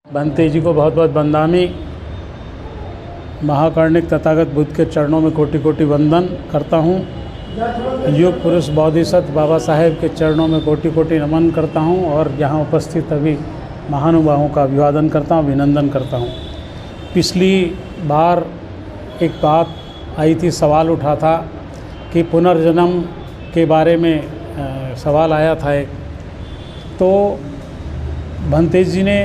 भंते जी को बहुत बहुत वंदामि। महाकर्णिक तथागत बुद्ध के चरणों में कोटि कोटि वंदन करता हूँ। युग पुरुष बोधिसत्व बाबा साहेब के चरणों में कोटि कोटि नमन करता हूँ और यहाँ उपस्थित अभी महानुभावों का अभिवादन करता हूँ, अभिनंदन करता हूँ। पिछली बार एक बात आई थी, सवाल उठा था कि पुनर्जन्म के बारे में सवाल आया था एक, तो भंते जी ने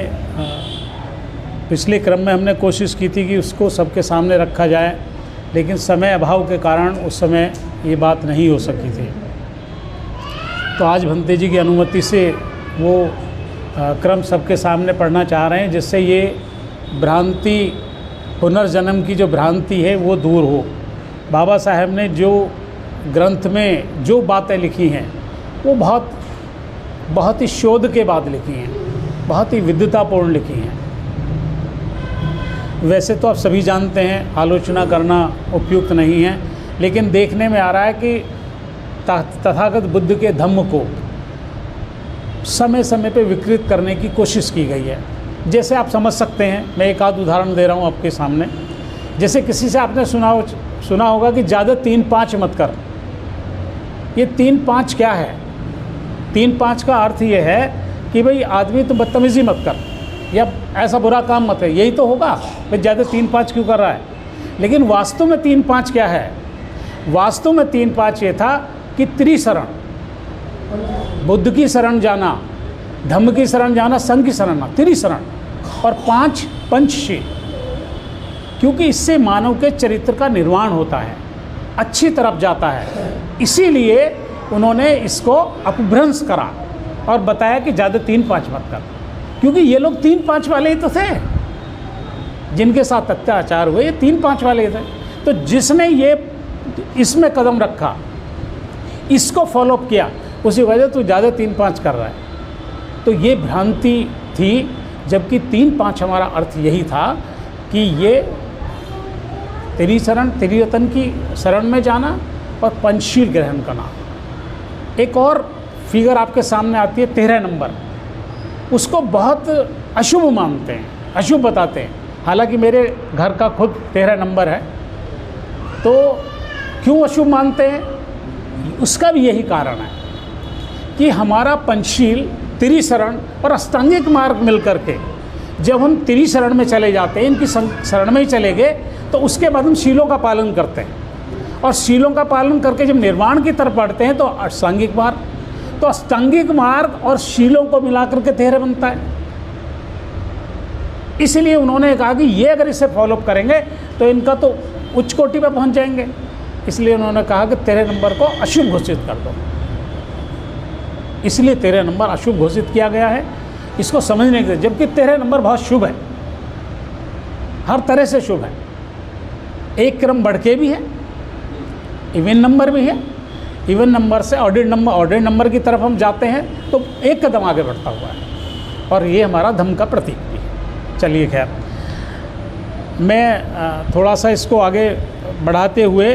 पिछले क्रम में हमने कोशिश की थी कि उसको सबके सामने रखा जाए, लेकिन समय अभाव के कारण उस समय ये बात नहीं हो सकी थी। तो आज भंते जी की अनुमति से वो क्रम सबके सामने पढ़ना चाह रहे हैं, जिससे ये भ्रांति, पुनर्जन्म की जो भ्रांति है वो दूर हो। बाबा साहेब ने जो ग्रंथ में जो बातें लिखी हैं वो बहुत ही शोध के बाद लिखी हैं, बहुत ही विद्वतापूर्ण लिखी हैं। वैसे तो आप सभी जानते हैं, आलोचना करना उपयुक्त नहीं है, लेकिन देखने में आ रहा है कि तथागत बुद्ध के धम्म को समय समय पे विकृत करने की कोशिश की गई है। जैसे आप समझ सकते हैं, मैं एक आध उदाहरण दे रहा हूँ आपके सामने। जैसे किसी से आपने सुना होगा कि ज़्यादा 3-5 मत कर। ये 3-5 क्या है? 3-5 का अर्थ ये है कि भाई आदमी तो बदतमीज़ी मत कर या ऐसा बुरा काम मत है, यही तो होगा। भाई ज़्यादा 3-5 क्यों कर रहा है? लेकिन वास्तव में 3-5 क्या है? वास्तव में 3-5 ये था कि त्रिशरण, बुद्ध की शरण जाना, धम्म की शरण जाना, संघ की शरण जाना, त्रिशरण, और 5 पंचशील। क्योंकि इससे मानव के चरित्र का निर्माण होता है, अच्छी तरफ जाता है। इसीलिए उन्होंने इसको अपभ्रंश करा और बताया कि ज़्यादा 3-5 मत कर, क्योंकि ये लोग 3-5 वाले ही तो थे जिनके साथ अत्याचार हुए, ये 3-5 वाले थे। तो जिसने ये इसमें कदम रखा, इसको फॉलोअप किया, उसी वजह तो ज़्यादा 3-5 कर रहा है। तो ये भ्रांति थी, जबकि 3-5 हमारा अर्थ यही था कि ये त्रिशरण, त्रिरतन की शरण में जाना और पंचशील ग्रहण करना। एक और फिगर आपके सामने आती है 13 नंबर, उसको बहुत अशुभ मानते हैं, अशुभ बताते हैं। हालांकि मेरे घर का खुद 13 नंबर है, तो क्यों अशुभ मानते हैं? उसका भी यही कारण है कि हमारा पंचशील, त्रिशरण और अष्टांगिक मार्ग मिल करके जब हम त्रिशरण में चले जाते हैं, इनकी शरण में ही चले गए, तो उसके बाद हम शीलों का पालन करते हैं, और शीलों का पालन करके जब निर्वाण की तरफ बढ़ते हैं तो अष्टांगिक मार्ग, तो अष्टांगिक मार्ग और शीलों को मिलाकर के 13 बनता है। इसलिए उन्होंने कहा कि ये अगर इसे फॉलोअप करेंगे तो इनका तो उच्च कोटि पर पहुंच जाएंगे। इसलिए उन्होंने कहा कि 13 नंबर को अशुभ घोषित कर दो। इसलिए 13 नंबर अशुभ घोषित किया गया है, इसको समझने के, जबकि 13 नंबर बहुत शुभ है, हर तरह से शुभ है। एक क्रम बढ़ के भी है, इवन नंबर भी है। इवन नंबर से ऑर्डिड नंबर की तरफ हम जाते हैं तो एक कदम आगे बढ़ता हुआ है, और ये हमारा धम्म का प्रतीक भी है। चलिए खैर, मैं थोड़ा सा इसको आगे बढ़ाते हुए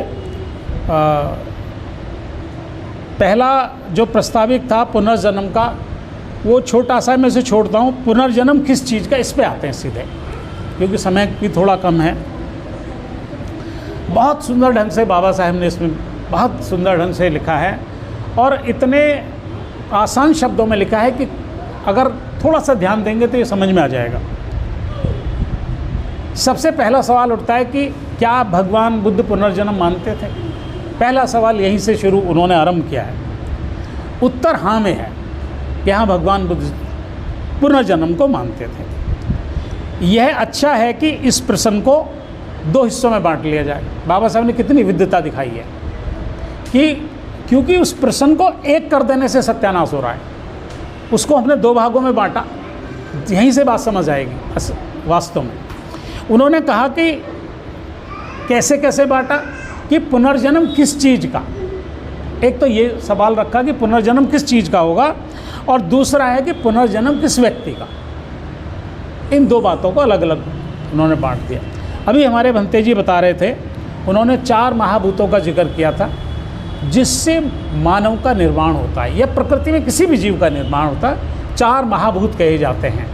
पहला जो प्रस्तावित था पुनर्जन्म का, वो छोटा सा मैं इसे छोड़ता हूँ। पुनर्जन्म किस चीज़ का, इस पे आते हैं सीधे, क्योंकि समय भी थोड़ा कम है। बहुत सुंदर ढंग से बाबा साहब ने इसमें बहुत सुंदर ढंग से लिखा है, और इतने आसान शब्दों में लिखा है कि अगर थोड़ा सा ध्यान देंगे तो ये समझ में आ जाएगा। सबसे पहला सवाल उठता है कि क्या भगवान बुद्ध पुनर्जन्म मानते थे? पहला सवाल यहीं से शुरू उन्होंने आरंभ किया है। उत्तर हाँ में है कि हाँ, भगवान बुद्ध पुनर्जन्म को मानते थे। यह अच्छा है कि इस प्रश्न को 2 हिस्सों में बांट लिया जाए। बाबा साहब ने कितनी विद्वता दिखाई है कि क्योंकि उस प्रश्न को एक कर देने से सत्यानाश हो रहा है, उसको हमने 2 भागों में बांटा, यहीं से बात समझ आएगी। वास्तव में उन्होंने कहा कि कैसे कैसे बांटा, कि पुनर्जन्म किस चीज़ का। एक तो ये सवाल रखा कि पुनर्जन्म किस चीज़ का होगा, और दूसरा है कि पुनर्जन्म किस व्यक्ति का। इन 2 बातों को अलग अलग उन्होंने बांट दिया। अभी हमारे भंते जी बता रहे थे, उन्होंने 4 महाभूतों का जिक्र किया था, जिससे मानव का निर्माण होता है, या प्रकृति में किसी भी जीव का निर्माण होता है। 4 महाभूत कहे जाते हैं,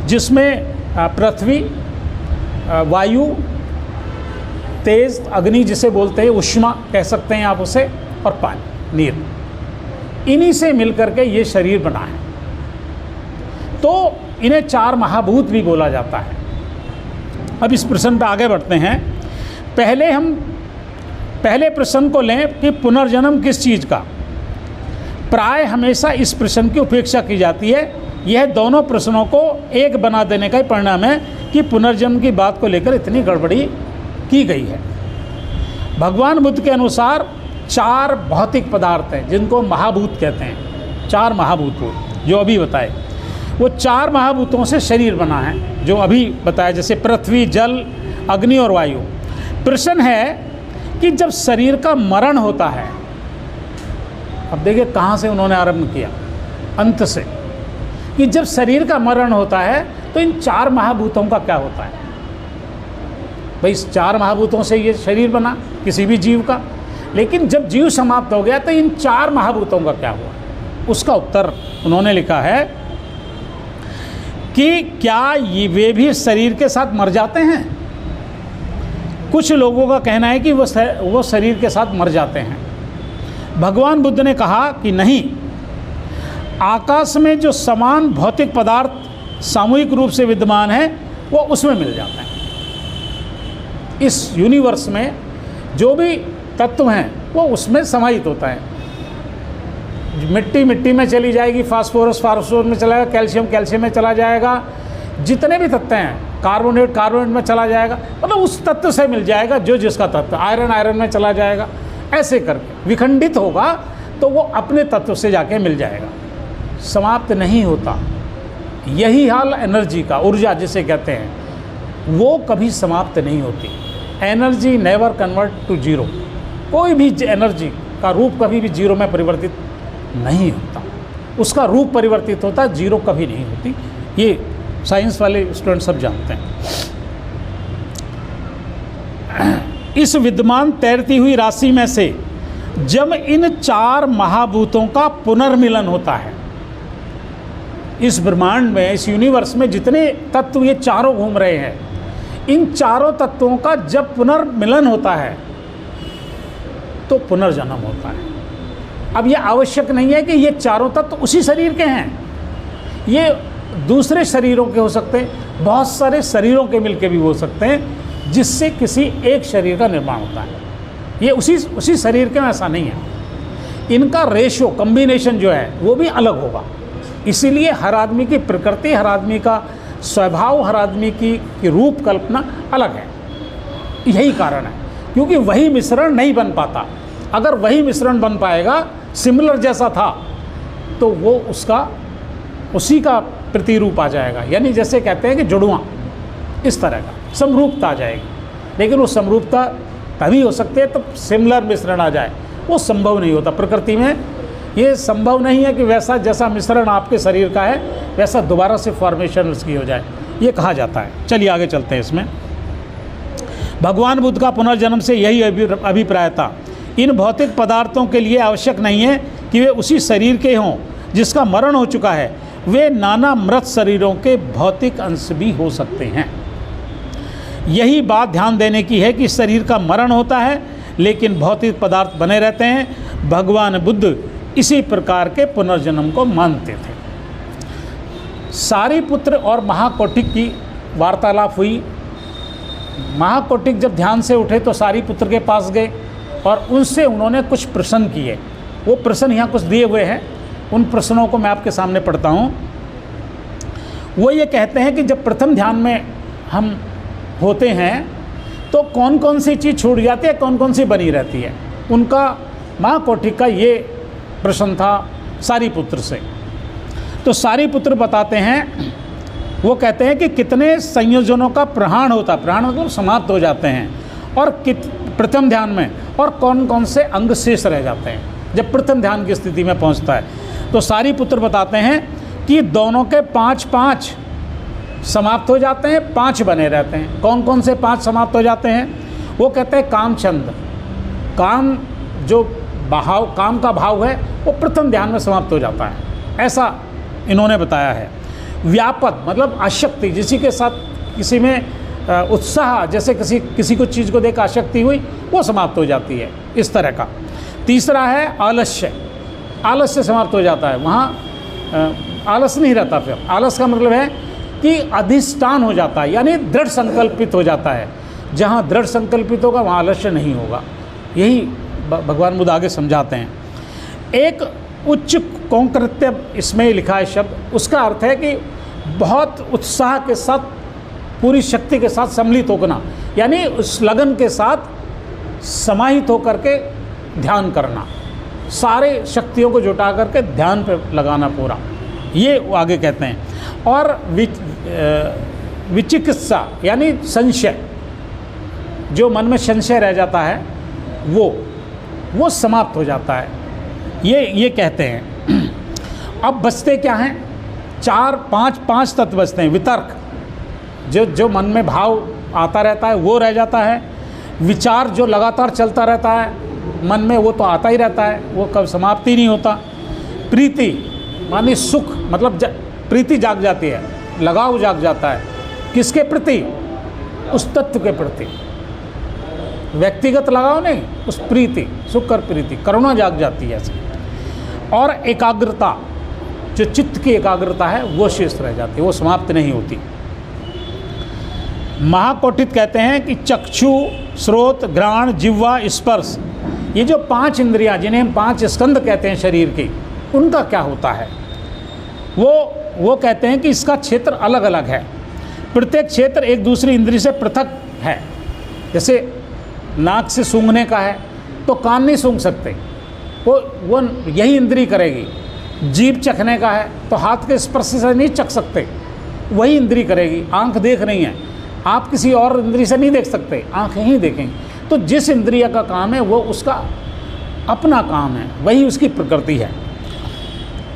जिसमें पृथ्वी, वायु, तेज अग्नि जिसे बोलते हैं, उष्मा कह सकते हैं आप उसे, और पानी, नीर, इन्हीं से मिलकर के ये शरीर बना है। तो इन्हें 4 महाभूत भी बोला जाता है। अब इस प्रश्न पर आगे बढ़ते हैं। पहले प्रश्न को लें कि पुनर्जन्म किस चीज़ का। प्राय हमेशा इस प्रश्न की उपेक्षा की जाती है। यह दोनों प्रश्नों को एक बना देने का ही परिणाम है कि पुनर्जन्म की बात को लेकर इतनी गड़बड़ी की गई है। भगवान बुद्ध के अनुसार 4 भौतिक पदार्थ हैं जिनको महाभूत कहते हैं। 4 महाभूत जो अभी बताए, वो 4 महाभूतों से शरीर बना है जो अभी बताया, जैसे पृथ्वी, जल, अग्नि और वायु। प्रश्न है कि जब शरीर का मरण होता है, अब देखिए कहाँ से उन्होंने आरंभ किया, अंत से, कि जब शरीर का मरण होता है तो इन 4 महाभूतों का क्या होता है। भाई इस 4 महाभूतों से ये शरीर बना किसी भी जीव का, लेकिन जब जीव समाप्त हो गया तो इन 4 महाभूतों का क्या हुआ। उसका उत्तर उन्होंने लिखा है कि क्या वे भी शरीर के साथ मर जाते हैं। कुछ लोगों का कहना है कि वो शरीर के साथ मर जाते हैं। भगवान बुद्ध ने कहा कि नहीं, आकाश में जो समान भौतिक पदार्थ सामूहिक रूप से विद्यमान है वो उसमें मिल जाते हैं। इस यूनिवर्स में जो भी तत्व हैं वो उसमें समाहित होता है। मिट्टी मिट्टी में चली जाएगी, फास्फोरस फास्फोरस में चला जाएगा, कैल्शियम कैल्शियम में चला जाएगा, जितने भी तत्व हैं, कार्बोनेट कार्बोनेट में चला जाएगा, मतलब उस तत्व से मिल जाएगा जो जिसका तत्व, आयरन आयरन में चला जाएगा। ऐसे करके विखंडित होगा तो वो अपने तत्व से जाके मिल जाएगा, समाप्त नहीं होता। यही हाल एनर्जी का, ऊर्जा जिसे कहते हैं, वो कभी समाप्त नहीं होती। Energy never convert to zero. कोई भी एनर्जी का रूप कभी भी जीरो में परिवर्तित नहीं होता, उसका रूप परिवर्तित होता, जीरो कभी नहीं होती। ये साइंस वाले स्टूडेंट सब जानते हैं। इस विद्यमान तैरती हुई राशि में से जब इन 4 महाभूतों का पुनर्मिलन होता है, इस ब्रह्मांड में, इस यूनिवर्स में जितने तत्व ये चारों घूम रहे हैं, इन चारों तत्वों का जब पुनर्मिलन होता है तो पुनर्जन्म होता है। अब ये आवश्यक नहीं है कि ये चारों तत्व उसी शरीर के हैं, ये दूसरे शरीरों के हो सकते हैं, बहुत सारे शरीरों के मिलके भी हो सकते हैं, जिससे किसी एक शरीर का निर्माण होता है। ये उसी शरीर के में ऐसा नहीं है। इनका रेशो कॉम्बिनेशन जो है वो भी अलग होगा। इसीलिए हर आदमी की प्रकृति, हर आदमी का स्वभाव, हर आदमी की रूप कल्पना अलग है। यही कारण है, क्योंकि वही मिश्रण नहीं बन पाता। अगर वही मिश्रण बन पाएगा, सिमिलर जैसा था, तो वो उसी का प्रतिरूप आ जाएगा। यानी जैसे कहते हैं कि जुड़वां, इस तरह का समरूपता आ जाएगी। लेकिन वो समरूपता तभी हो सकती है तब सिमिलर मिश्रण आ जाए, वो संभव नहीं होता। प्रकृति में ये संभव नहीं है कि वैसा जैसा मिश्रण आपके शरीर का है वैसा दोबारा से फॉर्मेशन उसकी हो जाए, ये कहा जाता है। चलिए आगे चलते हैं। इसमें भगवान बुद्ध का पुनर्जन्म से यही अभिप्राय था। इन भौतिक पदार्थों के लिए आवश्यक नहीं है कि वे उसी शरीर के हों जिसका मरण हो चुका है, वे नाना मृत शरीरों के भौतिक अंश भी हो सकते हैं। यही बात ध्यान देने की है कि शरीर का मरण होता है लेकिन भौतिक पदार्थ बने रहते हैं। भगवान बुद्ध इसी प्रकार के पुनर्जन्म को मानते थे। सारीपुत्र और महाकौटिक की वार्तालाप हुई। महाकौटिक जब ध्यान से उठे तो सारीपुत्र के पास गए और उनसे उन्होंने कुछ प्रश्न किए। वो प्रश्न यहाँ कुछ दिए हुए हैं, उन प्रश्नों को मैं आपके सामने पढ़ता हूँ। वो ये कहते हैं कि जब प्रथम ध्यान में हम होते हैं तो कौन कौन सी चीज़ छूट जाती है, कौन कौन सी बनी रहती है। उनका महाकौटिक का ये प्रश्न था सारीपुत्र से। तो सारीपुत्र बताते हैं, वो कहते हैं कि कितने संयोजनों का प्रहाण होता है, प्रहाण मतलब समाप्त हो जाते हैं, और प्रथम ध्यान में, और कौन कौन से अंग शेष रह जाते हैं जब प्रथम ध्यान की स्थिति में पहुंचता है। तो सारीपुत्र बताते हैं कि दोनों के 5-5 समाप्त हो जाते हैं, 5 बने रहते हैं। कौन कौन से 5 समाप्त हो जाते हैं? वो कहते हैं काम छंद, काम जो भाव, काम का भाव है वो प्रथम ध्यान में समाप्त हो जाता है, ऐसा इन्होंने बताया है। व्यापक मतलब आसक्ति, जिसी के साथ किसी में उत्साह, जैसे किसी को चीज़ को देख आसक्ति हुई, वो समाप्त हो जाती है, इस तरह का। तीसरा है आलस्य, आलस्य समाप्त हो जाता है, वहाँ आलस नहीं रहता। फिर आलस का मतलब है कि अधिष्ठान हो जाता है, यानी दृढ़ संकल्पित हो जाता है। जहाँ दृढ़ संकल्पित होगा वहाँ आलस्य नहीं होगा। यही भगवान बुद्ध आगे समझाते हैं। एक उच्च कौंकृत्य इसमें लिखा है शब्द, उसका अर्थ है कि बहुत उत्साह के साथ, पूरी शक्ति के साथ सम्मिलित होना, यानी उस लगन के साथ समाहित होकर के ध्यान करना, सारे शक्तियों को जुटा करके ध्यान पे लगाना पूरा, ये वो आगे कहते हैं। और विचिकित्सा यानी संशय, जो मन में संशय रह जाता है वो समाप्त हो जाता है, ये कहते हैं। अब बचते क्या हैं? पांच तत्व बचते हैं। वितर्क, जो मन में भाव आता रहता है वो रह जाता है। विचार, जो लगातार चलता रहता है मन में, वो तो आता ही रहता है, वो कब समाप्ति नहीं होता। प्रीति माने सुख, मतलब प्रीति जाग जाती है, लगाव जाग जाता है। किसके प्रति? उस तत्व के प्रति, व्यक्तिगत लगाव नहीं, उस प्रीति, सुख और प्रीति, करुणा जाग जाती है ऐसे। और एकाग्रता, जो चित्त की एकाग्रता है वो शेष रह जाती है, वो समाप्त नहीं होती। महाकोटित कहते हैं कि चक्षु, श्रोत, घ्राण, जिह्वा, स्पर्श, ये जो 5 इंद्रियां, जिन्हें हम 5 स्कंद कहते हैं शरीर की, उनका क्या होता है? वो कहते हैं कि इसका क्षेत्र अलग अलग है। प्रत्येक क्षेत्र एक दूसरी इंद्रिय से पृथक है। जैसे नाक से सूंघने का है तो कान नहीं सूंघ सकते, वो यही इंद्रिय करेगी। जीभ चखने का है तो हाथ के स्पर्श से नहीं चख सकते, वही इंद्रिय करेगी। आंख देख रही है, आप किसी और इंद्रिय से नहीं देख सकते, आंखें ही देखेंगी। तो जिस इंद्रिय का काम है वो उसका अपना काम है, वही उसकी प्रकृति है।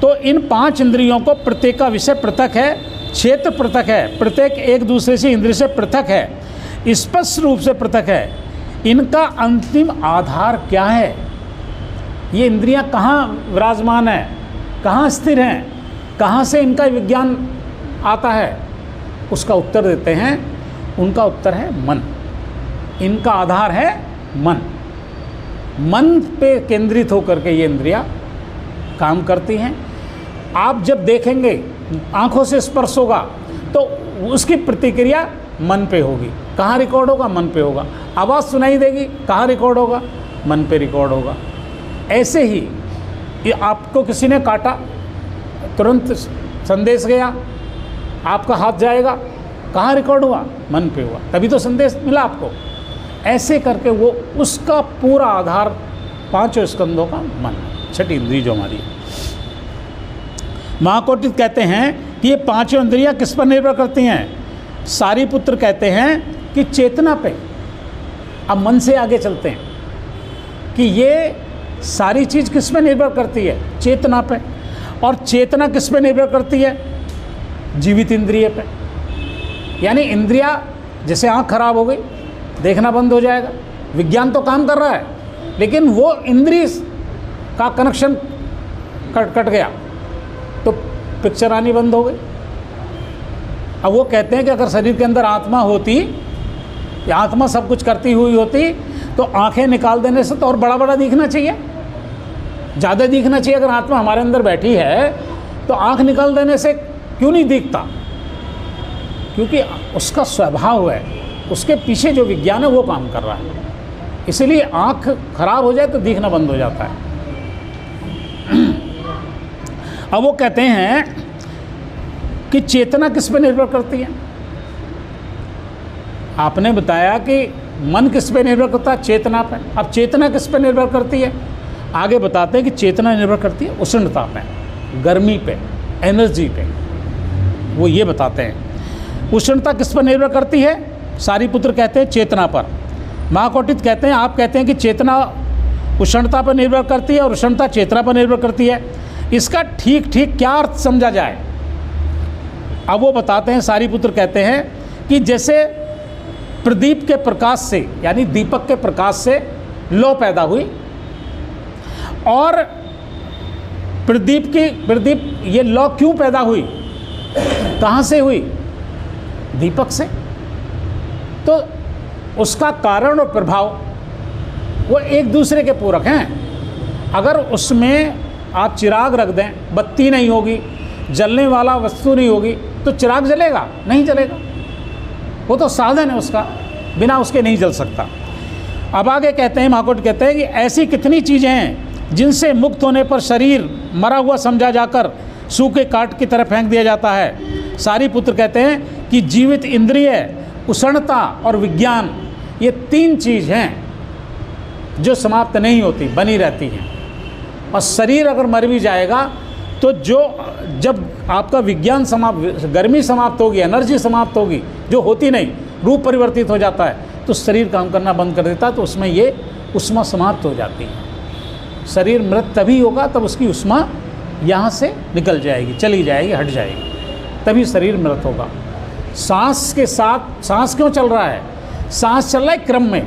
तो इन 5 इंद्रियों को प्रत्येक का विषय पृथक है, क्षेत्र पृथक है, प्रत्येक एक दूसरे से इंद्रिय से पृथक है, स्पष्ट रूप से पृथक है। इनका अंतिम आधार क्या है? ये इंद्रियां कहाँ विराजमान है, कहाँ स्थिर हैं, कहाँ से इनका विज्ञान आता है? उसका उत्तर देते हैं, उनका उत्तर है मन। इनका आधार है मन। मन पे केंद्रित होकर के ये इंद्रियां काम करती हैं। आप जब देखेंगे, आंखों से स्पर्श होगा तो उसकी प्रतिक्रिया मन पे होगी। कहाँ रिकॉर्ड होगा? मन पे होगा। आवाज़ सुनाई देगी, कहाँ रिकॉर्ड होगा? मन पे रिकॉर्ड होगा। ऐसे ही ये आपको किसी ने काटा, तुरंत संदेश गया, आपका हाथ जाएगा, कहाँ रिकॉर्ड हुआ? मन पे हुआ, तभी तो संदेश मिला आपको। ऐसे करके वो उसका पूरा आधार 5 स्कंदों का मन, छठी इंद्रिय जो हमारी है। महाकोटित कहते हैं कि ये 5 इंद्रियां किस पर निर्भर करती हैं? सारीपुत्र कहते हैं कि चेतना पे। अब मन से आगे चलते हैं कि ये सारी चीज़ किस पे निर्भर करती है? चेतना पे। और चेतना किस पे निर्भर करती है? जीवित इंद्रिय पे। यानी इंद्रिया, जैसे आँख खराब हो गई, देखना बंद हो जाएगा। विज्ञान तो काम कर रहा है, लेकिन वो इंद्रिय का कनेक्शन कट गया तो पिक्चर आनी बंद हो गई। अब वो कहते हैं कि अगर शरीर के अंदर आत्मा होती, या आत्मा सब कुछ करती हुई होती, तो आंखें निकाल देने से तो और बड़ा बड़ा दिखना चाहिए, ज़्यादा दिखना चाहिए। अगर आत्मा हमारे अंदर बैठी है तो आंख निकाल देने से क्यों नहीं दिखता? क्योंकि उसका स्वभाव है, उसके पीछे जो विज्ञान है वो काम कर रहा है। इसीलिए आंख खराब हो जाए तो दिखना बंद हो जाता है। अब वो कहते हैं कि चेतना किस पे निर्भर करती है? आपने बताया कि मन किस पे निर्भर करता है? चेतना पे। अब चेतना किस पे निर्भर करती है? आगे बताते हैं कि चेतना निर्भर करती है उष्णता पे, गर्मी पे, एनर्जी पे। वो ये बताते हैं उष्णता किस पर निर्भर करती है? सारीपुत्र कहते हैं चेतना पर। महाकोटित कहते हैं, आप कहते हैं कि चेतना उष्णता पर निर्भर करती है और उष्णता चेतना पर निर्भर करती है। इसका ठीक ठीक क्या अर्थ समझा जाए? अब वो बताते हैं, सारीपुत्र कहते हैं कि जैसे प्रदीप के प्रकाश से, यानी दीपक के प्रकाश से लौ पैदा हुई, और प्रदीप ये लौ क्यों पैदा हुई? कहाँ से हुई? दीपक से। तो उसका कारण और प्रभाव वो एक दूसरे के पूरक हैं। अगर उसमें आप चिराग रख दें, बत्ती नहीं होगी, जलने वाला वस्तु नहीं होगी, तो चिराग जलेगा? नहीं जलेगा। वो तो साधन है उसका, बिना उसके नहीं जल सकता। अब आगे कहते हैं, महाकोट कहते हैं कि ऐसी कितनी चीज़ें हैं जिनसे मुक्त होने पर शरीर मरा हुआ समझा जाकर सूखे काट की तरफ फेंक दिया जाता है। सारीपुत्र कहते हैं कि जीवित इंद्रिय, उष्णता और विज्ञान, ये 3 चीज़ हैं जो समाप्त नहीं होती, बनी रहती हैं। और शरीर अगर मर भी जाएगा तो जब आपका विज्ञान समाप्त, गर्मी समाप्त होगी, एनर्जी समाप्त होगी, जो होती नहीं, रूप परिवर्तित हो जाता है, तो शरीर काम करना बंद कर देता है, तो उसमें ये उष्मा समाप्त हो जाती है। शरीर मृत तभी होगा तब उसकी उष्मा यहाँ से निकल जाएगी, चली जाएगी, हट जाएगी, तभी शरीर मृत होगा। सांस के साथ, सांस क्यों चल रहा है? सांस चल रहा है क्रम में,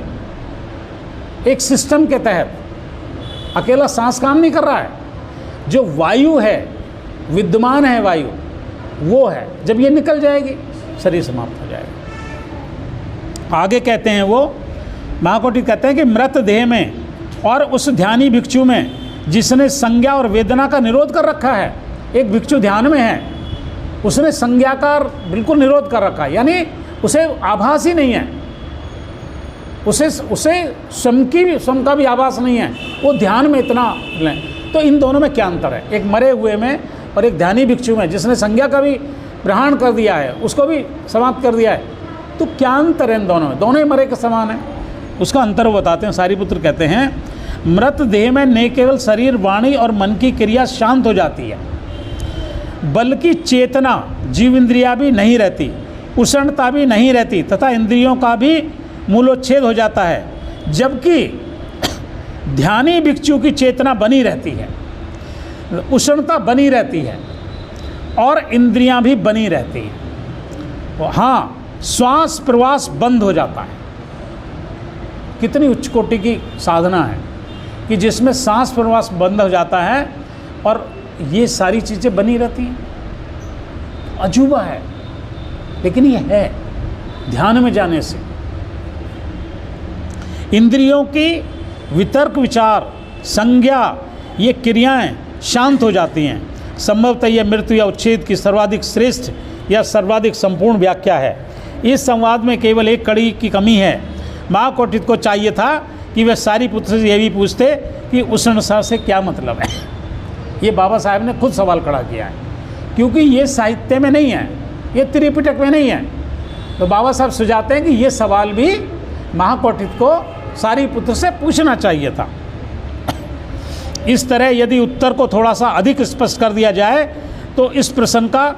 एक सिस्टम के तहत। अकेला सांस काम नहीं कर रहा है। जो वायु है, विद्यमान है वायु, वो है, जब ये निकल जाएगी शरीर समाप्त हो जाएगा। आगे कहते हैं वो महाकोटि कहते हैं कि मृत देह में और उस ध्यानी भिक्षु में जिसने संज्ञा और वेदना का निरोध कर रखा है। एक भिक्षु ध्यान में है, उसने संज्ञा का बिल्कुल निरोध कर रखा है, यानी उसे आभास ही नहीं है, उसे स्वयं का भी आभास नहीं है, वो ध्यान में इतना लें। तो इन दोनों में क्या अंतर है? एक मरे हुए में और एक ध्यानी भिक्षु में जिसने संज्ञा का भी ग्रहण कर दिया है, उसको भी समाप्त कर दिया है, तो क्या अंतर है इन दोनों में? दोनों ही मरे के समान है। उसका अंतर वो बताते हैं। सारीपुत्र कहते हैं मृत देह में न केवल शरीर, वाणी और मन की क्रिया शांत हो जाती है, बल्कि चेतना, जीव इंद्रिया भी नहीं रहती, उष्णता भी नहीं रहती तथा इंद्रियों का भी मूलोच्छेद हो जाता है। जबकि ध्यानी भिक्षु की चेतना बनी रहती है, उष्णता बनी रहती है और इंद्रियां भी बनी रहती हैं। हाँ, श्वास प्रवास बंद हो जाता है। कितनी उच्च कोटि की साधना है कि जिसमें सांस प्रवास बंद हो जाता है और ये सारी चीज़ें बनी रहती हैं। अजूबा है, लेकिन ये है ध्यान में जाने से। इंद्रियों की वितर्क, विचार, संज्ञा, ये क्रियाएं शांत हो जाती हैं। संभवतः यह मृत्यु या उच्छेद की सर्वाधिक श्रेष्ठ या सर्वाधिक संपूर्ण व्याख्या है। इस संवाद में केवल एक कड़ी की कमी है। महाकोटित को चाहिए था कि वे सारीपुत्र से यह भी पूछते कि उष्णता से क्या मतलब है। ये बाबा साहब ने खुद सवाल खड़ा किया है, क्योंकि ये साहित्य में नहीं है, ये त्रिपिटक में नहीं है। तो बाबा साहब सुझाते हैं कि ये सवाल भी महाकोटित को सारीपुत्र से पूछना चाहिए था। इस तरह यदि उत्तर को थोड़ा सा अधिक स्पष्ट कर दिया जाए तो इस प्रश्न का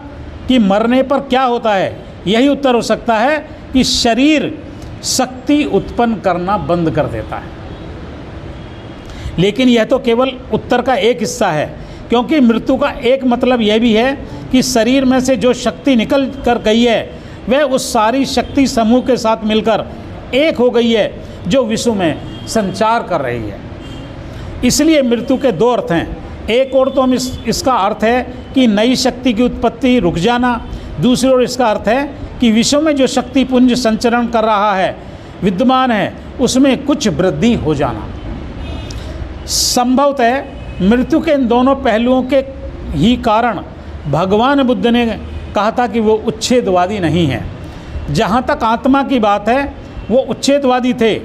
कि मरने पर क्या होता है, यही उत्तर हो सकता है कि शरीर शक्ति उत्पन्न करना बंद कर देता है। लेकिन यह तो केवल उत्तर का एक हिस्सा है, क्योंकि मृत्यु का एक मतलब यह भी है कि शरीर में से जो शक्ति निकल कर गई है वह उस सारी शक्ति समूह के साथ मिलकर एक हो गई है जो विश्व में संचार कर रही है। इसलिए मृत्यु के 2 अर्थ हैं। एक ओर तो हम इसका अर्थ है कि नई शक्ति की उत्पत्ति, रुक जाना। दूसरी ओर इसका अर्थ है कि विश्व में जो शक्ति पुंज संचरण कर रहा है, विद्यमान है, उसमें कुछ वृद्धि हो जाना। संभवतः मृत्यु के इन दोनों पहलुओं के ही कारण भगवान बुद्ध ने कहा था कि वो उच्छेदवादी नहीं है। जहाँ तक आत्मा की बात है वो उच्छेदवादी थे,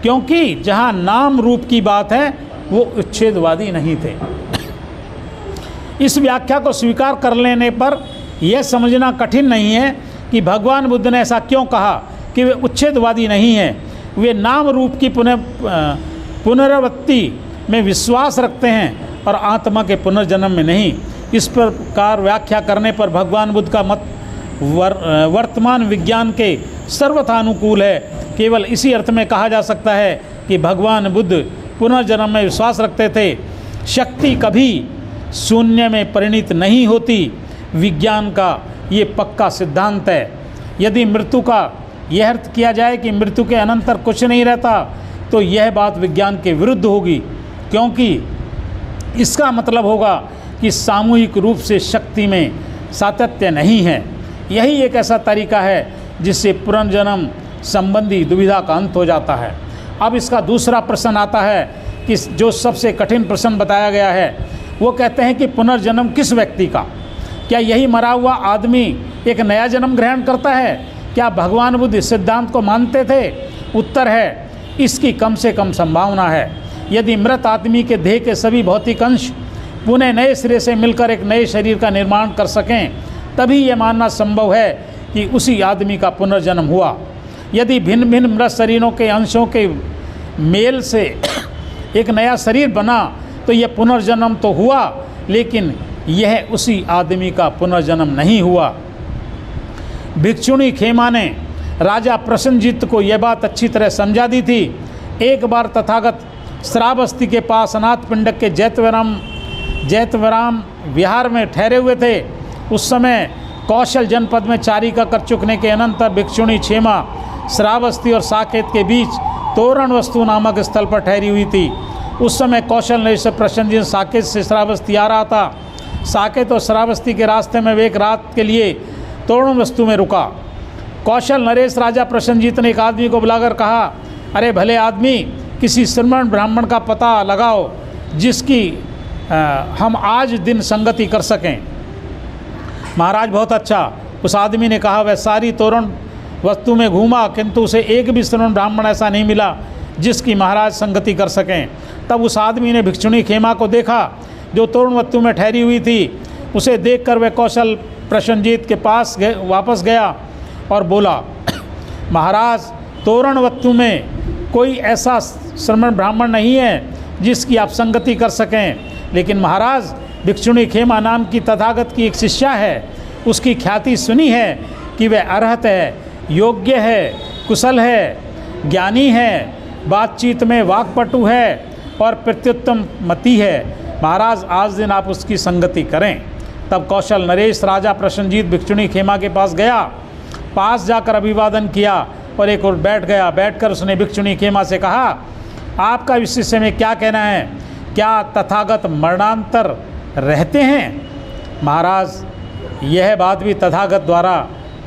क्योंकि जहाँ नाम रूप की बात है वो उच्छेदवादी नहीं थे। इस व्याख्या को स्वीकार कर लेने पर यह समझना कठिन नहीं है कि भगवान बुद्ध ने ऐसा क्यों कहा कि वे उच्छेदवादी नहीं हैं। वे नाम रूप की पुनरावृत्ति में विश्वास रखते हैं और आत्मा के पुनर्जन्म में नहीं। इस प्रकार व्याख्या करने पर भगवान बुद्ध का मत वर्तमान विज्ञान के सर्वथा अनुकूल है। केवल इसी अर्थ में कहा जा सकता है कि भगवान बुद्ध पुनर्जन्म में विश्वास रखते थे। शक्ति कभी शून्य में परिणित नहीं होती, विज्ञान का ये पक्का सिद्धांत है। यदि मृत्यु का यह अर्थ किया जाए कि मृत्यु के अनंतर कुछ नहीं रहता, तो यह बात विज्ञान के विरुद्ध होगी, क्योंकि इसका मतलब होगा कि सामूहिक रूप से शक्ति में सातत्य नहीं है। यही एक ऐसा तरीका है जिससे पुनर्जन्म संबंधी दुविधा का अंत हो जाता है। अब इसका दूसरा प्रश्न आता है कि जो सबसे कठिन प्रश्न बताया गया है, वो कहते हैं कि पुनर्जन्म किस व्यक्ति का? क्या यही मरा हुआ आदमी एक नया जन्म ग्रहण करता है? क्या भगवान बुद्ध इस सिद्धांत को मानते थे? उत्तर है, इसकी कम से कम संभावना है। यदि मृत आदमी के देह के सभी भौतिक अंश पुनः नए सिरे से मिलकर एक नए शरीर का निर्माण कर सकें, तभी यह मानना संभव है कि उसी आदमी का पुनर्जन्म हुआ। यदि भिन्न भिन्न मृत शरीरों के अंशों के मेल से एक नया शरीर बना तो यह पुनर्जन्म तो हुआ, लेकिन यह उसी आदमी का पुनर्जन्म नहीं हुआ। भिक्षुणी खेमा ने राजा प्रसन्नजीत को यह बात अच्छी तरह समझा दी थी। एक बार तथागत श्रावस्ती के पास अनाथ पिंडक के जैतवराम विहार में ठहरे हुए थे। उस समय कौशल जनपद में चारिका कर चुकने के अनंतर भिक्षुणी क्षेमा श्रावस्ती और साकेत के बीच तोरण वस्तु नामक स्थल पर ठहरी हुई थी। उस समय कौशल नरेश से प्रसन्नजीत साकेत से श्रावस्ती आ रहा था। साकेत और श्रावस्ती के रास्ते में वे एक रात के लिए तोरण वस्तु में रुका। कौशल नरेश राजा प्रसन्नजीत ने एक आदमी को बुलाकर कहा, अरे भले आदमी, किसी श्रमण ब्राह्मण का पता लगाओ जिसकी हम आज दिन संगति कर सकें। महाराज बहुत अच्छा। उस आदमी ने कहा, वह सारी तोरण वस्तु में घूमा किंतु उसे एक भी श्रमण ब्राह्मण ऐसा नहीं मिला जिसकी महाराज संगति कर सकें। तब उस आदमी ने भिक्षुणी खेमा को देखा जो तोरण वस्तु में ठहरी हुई थी। उसे देखकर वह कौशल प्रसन्नजीत के पास वापस गया और बोला, महाराज, तोरण वस्तु में कोई ऐसा श्रमण ब्राह्मण नहीं है जिसकी आप संगति कर सकें, लेकिन महाराज, भिक्षुणी खेमा नाम की तथागत की एक शिष्या है। उसकी ख्याति सुनी है कि वह अर्हत है, योग्य है, कुशल है, ज्ञानी है, बातचीत में वाक्पटु है और प्रत्युत्तम मति है। महाराज, आज दिन आप उसकी संगति करें। तब कौशल नरेश राजा प्रसन्नजीत भिक्षुणी खेमा के पास गया, पास जाकर अभिवादन किया और एक और बैठ गया। बैठकर उसने भिक्षुणी खेमा से कहा, आपका इस विषय में क्या कहना है? क्या तथागत मरणांतर रहते हैं? महाराज, यह बात भी तथागत द्वारा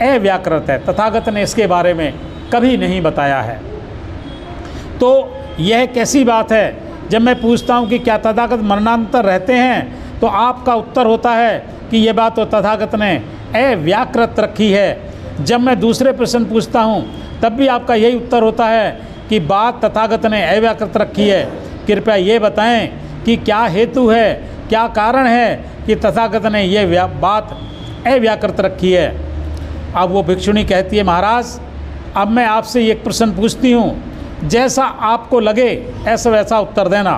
अव्याकृत है। तथागत ने इसके बारे में कभी नहीं बताया है। तो यह कैसी बात है? जब मैं पूछता हूँ कि क्या तथागत मरणांतर रहते हैं, तो आपका उत्तर होता है कि यह बात तो तथागत ने अव्याकृत रखी है। जब मैं दूसरे प्रश्न पूछता हूँ तब भी आपका यही उत्तर होता है कि बात तथागत ने अव्याकृत रखी है। कृपया ये बताएं कि क्या हेतु है, क्या कारण है कि तथागत ने यह बात अव्याकृत रखी है। अब वो भिक्षुणी कहती है, महाराज, अब मैं आपसे एक प्रश्न पूछती हूँ, जैसा आपको लगे ऐसा वैसा उत्तर देना।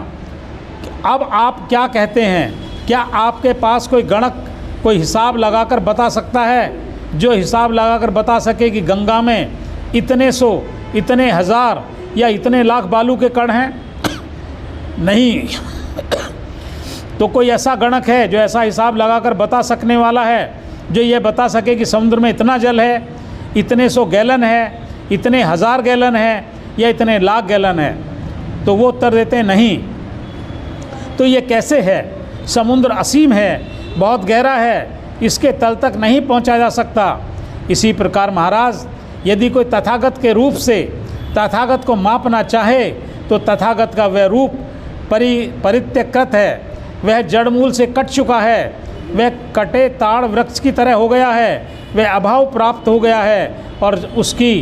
अब आप क्या कहते हैं? क्या आपके पास कोई गणक, कोई हिसाब लगाकर बता सकता है, जो हिसाब लगाकर बता सके कि गंगा में इतने सौ, इतने हज़ार या इतने लाख बालू के कण हैं? नहीं। तो कोई ऐसा गणक है जो ऐसा हिसाब लगाकर बता सकने वाला है, जो ये बता सके कि समुद्र में इतना जल है, इतने 100 गैलन है, इतने 1000 गैलन है या इतने लाख गैलन है? तो वो उत्तर देते हैं नहीं। तो ये कैसे है? समुद्र असीम है, बहुत गहरा है, इसके तल तक नहीं पहुंचा जा सकता। इसी प्रकार महाराज, यदि कोई तथागत के रूप से तथागत को मापना चाहे तो तथागत का वह रूप परित्यकृत है, वह जड़मूल से कट चुका है, वह कटे ताड़ वृक्ष की तरह हो गया है, वह अभाव प्राप्त हो गया है और उसकी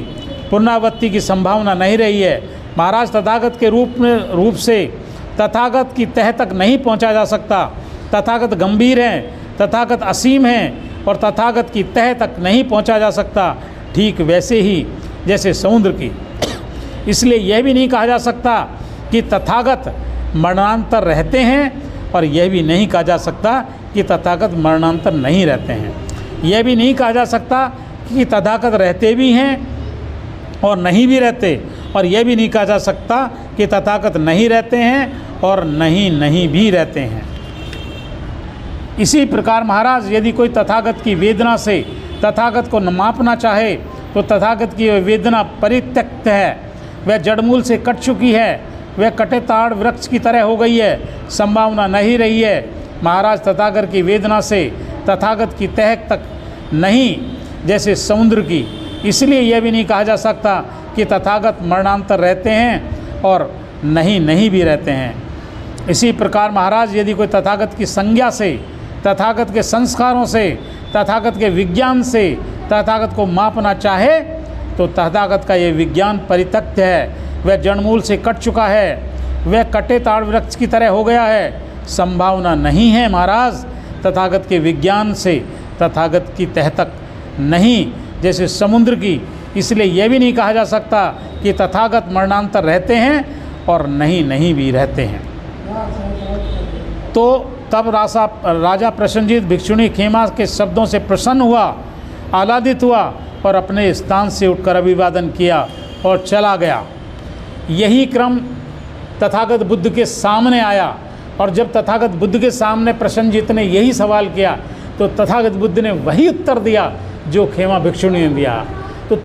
पुनरावृत्ति की संभावना नहीं रही है। महाराज, तथागत के रूप से तथागत की तह तक नहीं पहुंचा जा सकता। तथागत गंभीर हैं, तथागत असीम हैं और तथागत की तह तक नहीं पहुंचा जा सकता, ठीक वैसे ही जैसे समुद्र की। इसलिए यह भी नहीं कहा जा सकता कि तथागत मरणांतर रहते हैं और यह भी नहीं कहा जा सकता कि तथागत मरणांतर नहीं रहते हैं। यह भी नहीं कहा जा सकता कि तथागत रहते भी हैं और नहीं भी रहते, और यह भी नहीं कहा जा सकता कि तथागत नहीं रहते हैं और नहीं भी रहते हैं। इसी प्रकार महाराज, यदि कोई तथागत की वेदना से तथागत को मापना चाहे तो तथागत की वेदना परित्यक्त है, वह जड़मूल से कट चुकी है, वह कटे ताड़ वृक्ष की तरह हो गई है, संभावना नहीं रही है। महाराज, तथागत की वेदना से तथागत की तह तक नहीं जैसे समुद्र की। इसलिए यह भी नहीं कहा जा सकता कि तथागत मरणांतर रहते हैं और नहीं भी रहते हैं। इसी प्रकार महाराज, यदि कोई तथागत की संज्ञा से, तथागत के संस्कारों से, तथागत के विज्ञान से तथागत को मापना चाहे तो तथागत का ये विज्ञान परित्यक्त है, वह जड़मूल से कट चुका है, वह कटे ताड़ वृक्ष की तरह हो गया है। संभावना नहीं है महाराज तथागत के विज्ञान से तथागत की तह तक नहीं जैसे समुद्र की। इसलिए यह भी नहीं कहा जा सकता कि तथागत मरणांतर रहते हैं और नहीं भी रहते हैं। तो तब राजा प्रसन्नजित भिक्षुणी खेमा के शब्दों से प्रसन्न हुआ, आह्लादित हुआ और अपने स्थान से उठकर अभिवादन किया और चला गया। यही क्रम तथागत बुद्ध के सामने आया और जब तथागत बुद्ध के सामने प्रसन्नजित ने यही सवाल किया तो तथागत बुद्ध ने वही उत्तर दिया जो खेमा भिक्षुणी ने दिया।